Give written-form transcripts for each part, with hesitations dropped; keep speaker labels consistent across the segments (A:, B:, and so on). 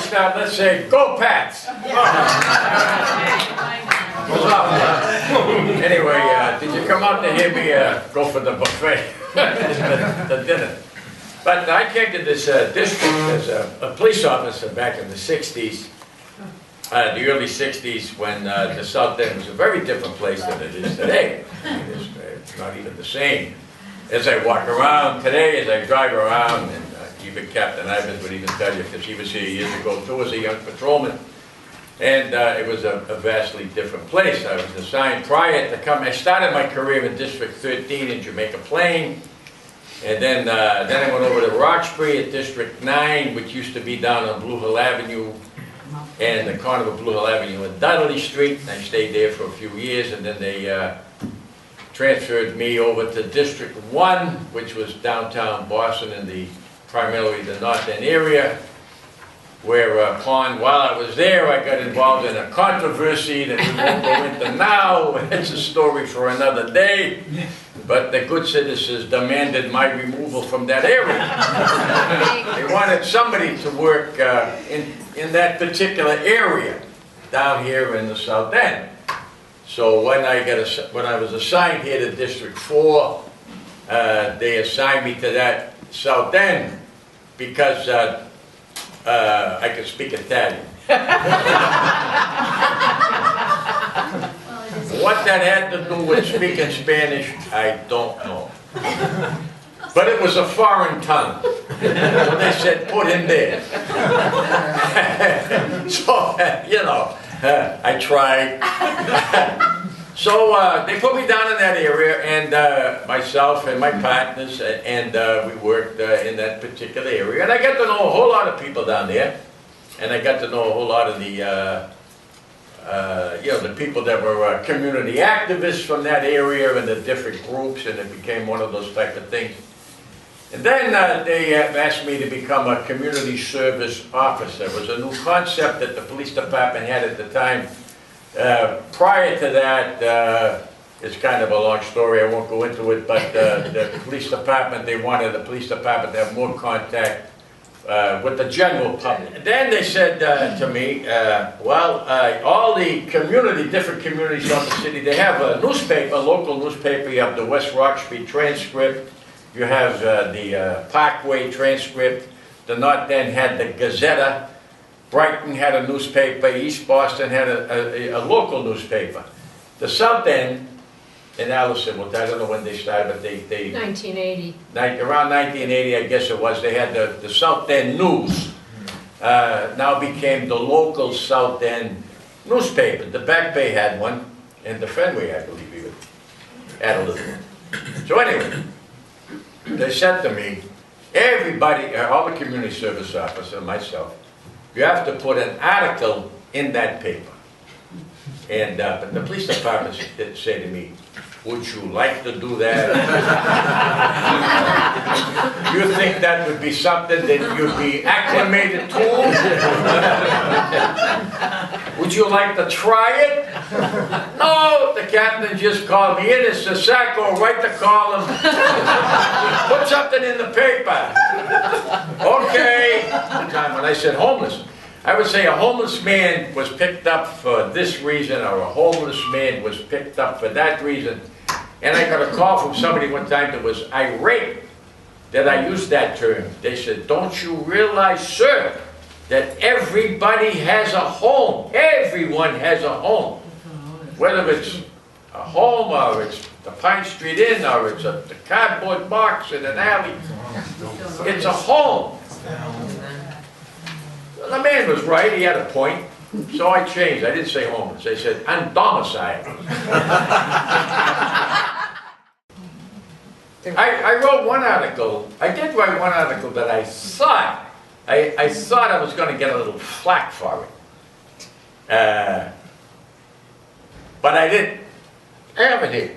A: start, let's say, go Pats! What's up? Anyway, did you come out to hear me go for the buffet, the dinner? But I came to this district as a police officer back in the 60s, the early 60s, when the South End was a very different place than it is today. It's not even the same. As I walk around today, as I drive around, and even Captain Ivins would even tell you, because he was here years ago too as a young patrolman, and it was a vastly different place. I was assigned prior to coming. I started my career in District 13 in Jamaica Plain, and then I went over to Roxbury at District 9, which used to be down on Blue Hill Avenue, and the corner of Blue Hill Avenue and Dudley Street. And I stayed there for a few years, and then they transferred me over to District 1, which was downtown Boston in primarily the North End area, where while I was there, I got involved in a controversy that we won't go into now. It's a story for another day. But the good citizens demanded my removal from that area. They wanted somebody to work in that particular area down here in the South End. So when I was assigned here to District 4, they assigned me to that South End because I could speak Italian. What that had to do with speaking Spanish, I don't know. But it was a foreign tongue. So they said, put him there. So, you know, I tried. So they put me down in that area, and myself and my partners, and we worked in that particular area. And I got to know a whole lot of people down there, and I got to know a whole lot of the the people that were community activists from that area and the different groups, and it became one of those type of things. And then they asked me to become a community service officer. It was a new concept that the police department had at the time. Prior to that, it's kind of a long story, I won't go into it, but the police department, they wanted the police department to have more contact with the general public. And then they said to me, all the different communities around the city, they have a newspaper, a local newspaper. You have the West Roxbury Transcript, you have the Parkway Transcript, the North End had the Gazetta, Brighton had a newspaper, East Boston had a local newspaper. The South End, in Allison, well, I don't know when they started, but they
B: 1980.
A: Around 1980, I guess it was, they had the South End News. Now became the local South End newspaper. The Back Bay had one, and the Fenway, I believe, even had a little one. So anyway, they said to me, everybody, all the community service officers, myself, you have to put an article in that paper. And but the police department did say to me, would you like to do that? You think that would be something that you'd be acclimated to? Would you like to try it? No, the captain just called me in and said, Sacco, write the column. Put something in the paper. Okay. The time when I said homeless, I would say a homeless man was picked up for this reason, or a homeless man was picked up for that reason. And I got a call from somebody one time that was irate that I used that term. They said, don't you realize, sir, that everybody has a home. Everyone has a home. Whether it's a home, or it's the Pine Street Inn, or it's the cardboard box in an alley. It's a home. The man was right, he had a point. So I changed, I didn't say homeless, I said undomicile. I wrote one article, I did write one article that I thought I was going to get a little flack for it. But I didn't. I have it here.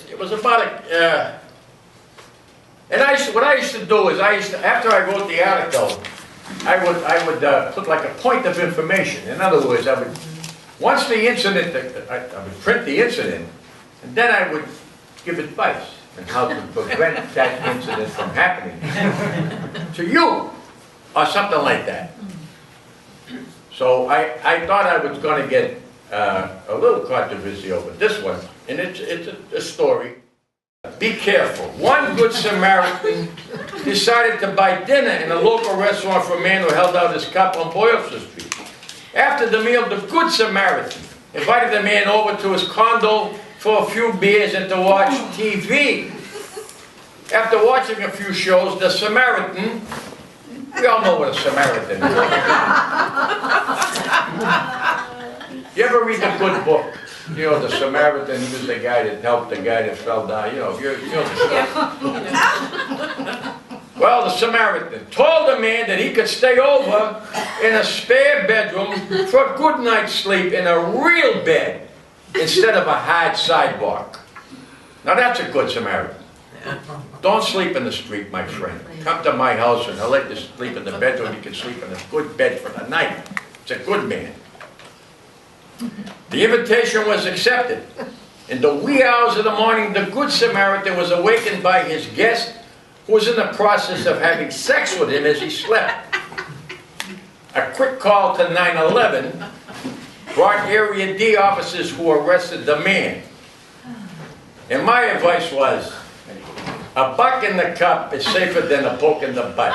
A: It was about what I used to do is after I wrote the article, I would put like a point of information. In other words, once the incident, I would print the incident, and then I would give advice on how to prevent that incident from happening to you. or something like that. So I thought I was going to get a little controversy over this one, and it's a story. Be careful. One good Samaritan decided to buy dinner in a local restaurant for a man who held out his cup on Boylston Street. After the meal, the good Samaritan invited the man over to his condo for a few beers and to watch TV. After watching a few shows, the Samaritan, we all know what a Samaritan is. You ever read a good book? You know, the Samaritan, he was the guy that helped the guy that fell down. You know the story. Well, the Samaritan told the man that he could stay over in a spare bedroom for a good night's sleep in a real bed instead of a hard sidewalk. Now that's a good Samaritan. Don't sleep in the street, my friend. Come to my house and I'll let you sleep in the bedroom. You can sleep in a good bed for the night. It's a good man. The invitation was accepted. In the wee hours of the morning, the Good Samaritan was awakened by his guest, who was in the process of having sex with him as he slept. A quick call to 911 brought Area D officers who arrested the man. And my advice was, a buck in the cup is safer than a poke in the butt.